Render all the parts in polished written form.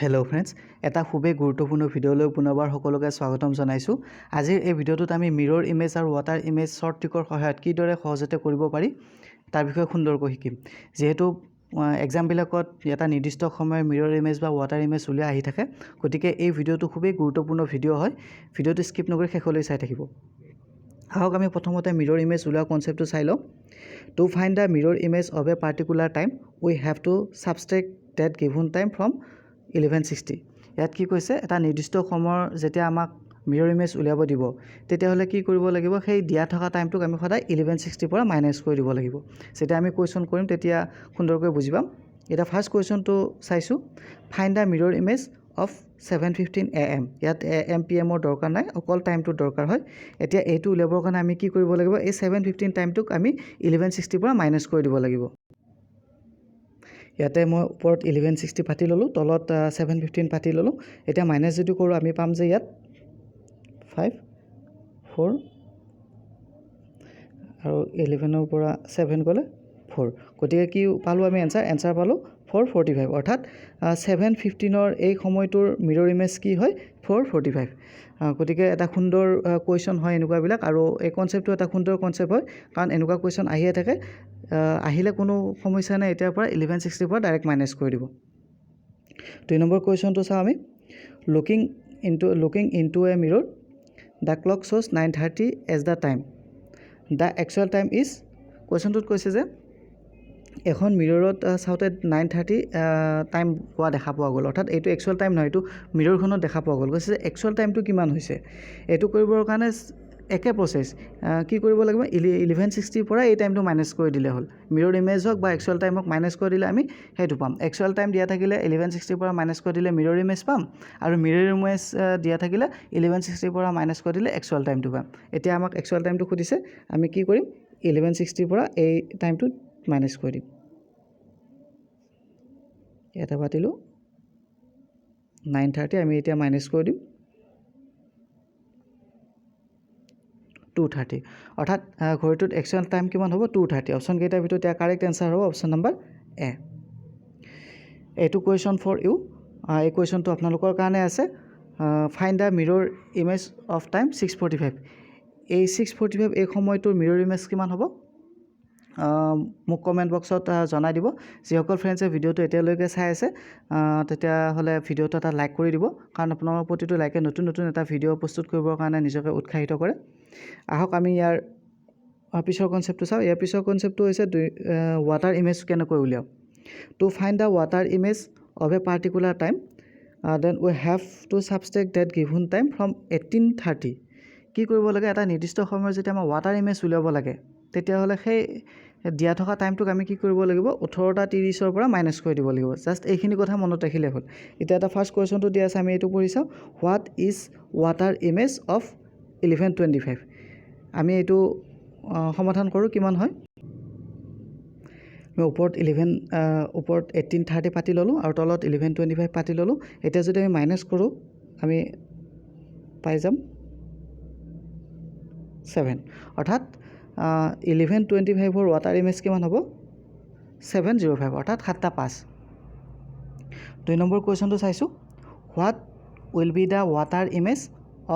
Hello' friends, এটা খুবেই গুৰুত্বপূৰ্ণ ভিডিঅ'লৈ পুনৰবাৰ সকলোকে স্বাগতম জনাইছোঁ। আজিৰ এই ভিডিঅ'টোত আমি মিৰৰ ইমেজ আৰু ৱাটাৰ ইমেজ শ্বৰ্ট ট্ৰিকৰ সহায়ত কিদৰে সহজতে কৰিব পাৰি তাৰ বিষয়ে সুন্দৰকৈ শিকিম। যিহেতু এক্সামবিলাকত এটা নিৰ্দিষ্ট সময়ৰ মিৰৰ ইমেজ বা ৱাটাৰ ইমেজ উলিয়াই আহি থাকে, গতিকে এই ভিডিঅ'টো খুবেই গুৰুত্বপূৰ্ণ ভিডিঅ' হয়। ভিডিঅ'টো স্কিপ নকৰি শেষলৈ চাই থাকিব। আহক আমি প্ৰথমতে মিৰৰ ইমেজ উলিওৱা কনচেপ্টটো চাই লওঁ। To find the mirror image of a particular time we have to subtract that given time from 1160। ইয়াত কি কৈছে, এটা নিৰ্দিষ্ট সময়ৰ যেতিয়া আমাক মিৰৰ ইমেজ উলিয়াব দিব, তেতিয়াহ'লে কি কৰিব লাগিব, সেই দিয়া থকা টাইমটোক আমি সদায় 1160 পৰা মাইনাছ কৰি দিব লাগিব। যেতিয়া আমি কুৱেশ্যন কৰিম তেতিয়া সুন্দৰকৈ বুজি পাম। এতিয়া ফাৰ্ষ্ট কুৱেশ্যনটো চাইছোঁ, find the mirror image of 7:15 AM। ইয়াত AM PM দৰকাৰ নাই, অকল টাইমটোৰ দৰকাৰ হয়। এতিয়া এইটো উলিয়াবৰ কাৰণে আমি কি কৰিব লাগিব, এই 7:15 টাইমটোক আমি 1160 পৰা মাইনাছ কৰি দিব লাগিব। ইয়াতে মই ওপৰত 1160 পাতি ল'লোঁ, তলত 7:15 পাতি ল'লোঁ। এতিয়া মাইনাছ যদি কৰোঁ আমি পাম যে ইয়াত 5 4 আৰু 11ৰ পৰা 7 গ'লে 4। গতিকে কি পালোঁ আমি এনচাৰ পালোঁ 445। অৰ্থাৎ 7:15 এই সময়টোৰ মিৰৰ ইমেজ কি হয়, 445। গতিকে এটা সুন্দৰ কুৱেশ্যন হয় এনেকুৱাবিলাক, আৰু এই কনচেপ্টটো এটা সুন্দৰ কনচেপ্ট হয়, কাৰণ এনেকুৱা কুৱেশ্যন আহিয়ে থাকে। আহিলে কোনো সমস্যা নাই, এতিয়াৰ পৰা 1160 পৰা ডাইৰেক্ট মাইনাছ কৰি দিব। 2 নম্বৰ কুৱেশ্যনটো চাওঁ আমি। Looking into a mirror, the clock শ্ব'জ 9:30 as the time, the actual time is. কুৱেশ্যনটোত কৈছে যে এখন মিৰৰত চাওঁতে 9:30 টাইম পোৱা দেখা পোৱা গ'ল। অৰ্থাৎ এইটো একচুৱেল টাইম নহয়, এইটো মিৰৰখনত দেখা পোৱা গ'ল। কৈছে যে একচুৱেল টাইমটো কিমান হৈছে। এইটো কৰিবৰ কাৰণে একে প্ৰচেছ, কি কৰিব লাগিব, 1160 পৰা এই টাইমটো মাইনাছ কৰি দিলে হ'ল। মিৰৰ ইমেজ হওক বা একচুৱেল টাইম হওক, মাইনাছ কৰি দিলে আমি সেইটো পাম। একচুৱেল টাইম দিয়া থাকিলে 1160 পৰা মাইনাছ কৰি দিলে মিৰৰ ইমেজ পাম, আৰু মিৰৰ ইমেজ দিয়া থাকিলে 1160 পৰা মাইনাছ কৰি দিলে একচুৱেল টাইমটো পাম। এতিয়া আমাক একচুৱেল টাইমটো সুধিছে, আমি কি কৰিম, 1160 পৰা এই টাইমটোত মাইনাছ কৰি দিম। ইয়াতে পাতিলোঁ 9:30, আমি এতিয়া মাইনাছ কৰি দিম 2:30। অৰ্থাৎ ঘড়ীটোত একচুৱেল টাইম কিমান হ'ব, 2:30। অপশ্যন কেইটাৰ ভিতৰত এতিয়া কাৰেক্ট এনচাৰ হ'ব অপশ্যন নম্বৰ এ। এইটো কুৱেশ্যন ফৰ ইউ। এই কুৱেশ্যনটো আপোনালোকৰ কাৰণে আছে। Find the mirror image of time 6:45। এই 6:45 এই সময়টোৰ মিৰৰ ইমেজ কিমান হ'ব, মোক কমেণ্ট বক্সত জনাই দিব। যিসকল ফ্ৰেণ্ডছে ভিডিঅ'টো এতিয়ালৈকে চাই আছে, তেতিয়াহ'লে ভিডিঅ'টো এটা লাইক কৰি দিব, কাৰণ আপোনালোকৰ প্ৰতিটো লাইকে নতুন নতুন এটা ভিডিঅ' প্ৰস্তুত কৰিবৰ কাৰণে নিজকে উৎসাহিত কৰে। আহক আমি ইয়াৰ পিছৰ কনচেপ্টটো চাওঁ। ইয়াৰ পিছৰ কনচেপ্টটো হৈছে ৱাটাৰ ইমেজ কেনেকৈ উলিয়াওঁ। To find the water image of a particular time, then we have to subtract that given time from 1830। কি কৰিব লাগে, এটা নিৰ্দিষ্ট সময়ত যেতিয়া আমাৰ ৱাটাৰ ইমেজ উলিয়াব লাগে, তেতিয়াহ'লে সেই দিয়া থকা টাইমটোক আমি কি কৰিব লাগিব, 18:30 পৰা মাইনাছ কৰি দিব লাগিব। জাষ্ট এইখিনি কথা মনত ৰাখিলে হ'ল। এতিয়া এটা ফাৰ্ষ্ট কুৱেশ্যনটো দিয়া আছে, আমি এইটো পঢ়ি চাওঁ। What is water image of 1125। আমি এইটো সমাধান কৰোঁ, কিমান হয়। আমি ওপৰত 1830 পাতি ল'লোঁ, আৰু তলত 1125 পাতি ল'লোঁ। এতিয়া যদি আমি মাইনাছ কৰোঁ, আমি পাই যাম 7। অৰ্থাৎ 1125ৰ ৱাটাৰ ইমেজ কিমান হ'ব, 705, অৰ্থাৎ 7:05। 2 নম্বৰ কুৱেশ্যনটো চাইছোঁ। What will be the water image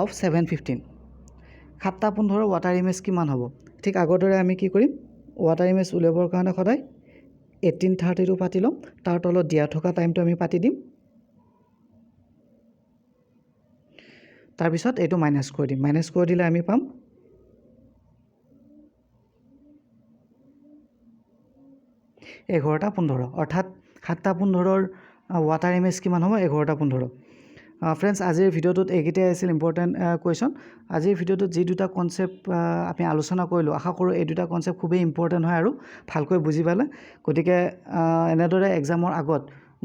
of 7:15। 7:15 water image কিমান হ'ব। ঠিক আগৰ দৰে আমি কি কৰিম, ৱাটাৰ ইমেজ উলিয়াবৰ কাৰণে সদায় 1830টো পাতি ল'ম, তাৰ তলত দিয়া থকা টাইমটো আমি পাতি দিম, তাৰপিছত এইটো মাইনাছ কৰি দিম। মাইনাছ কৰি দিলে আমি পাম 11:15। অৰ্থাৎ 7:15ৰ ৱাটাৰ ইমেজ কিমান হ'ব, 11:15। ফ্ৰেণ্ডছ, আজিৰ ভিডিঅ'টোত এইকেইটাই আছিল ইম্পৰ্টেণ্ট কুৱেশ্যন। আজিৰ ভিডিঅ'টোত যি দুটা কনচেপ্ট আমি আলোচনা কৰিলোঁ, আশা কৰোঁ এই দুটা কনচেপ্ট খুবেই ইম্পৰ্টেণ্ট হয় আৰু ভালকৈ বুজি পালে। গতিকে এনেদৰে এক্সামৰ আগত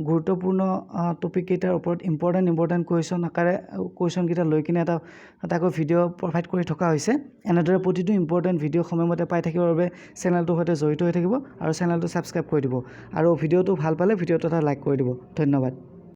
গুৰুত্বপূৰ্ণ টপিককেইটাৰ ওপৰত ইম্পৰ্টেণ্ট কুৱেশ্যন আকাৰে কুৱেশ্যনকেইটা লৈ কিনে এটাকৈ ভিডিঅ' প্ৰভাইড কৰি থকা হৈছে। এনেদৰে প্ৰতিটো ইম্পৰ্টেণ্ট ভিডিঅ' সময়মতে পাই থাকিবৰ বাবে চেনেলটোৰ সৈতে জড়িত হৈ থাকিব, আৰু চেনেলটো ছাবস্ক্ৰাইব কৰি দিব, আৰু ভিডিঅ'টো ভাল পালে ভিডিঅ'টো এটা লাইক কৰি দিব। ধন্যবাদ।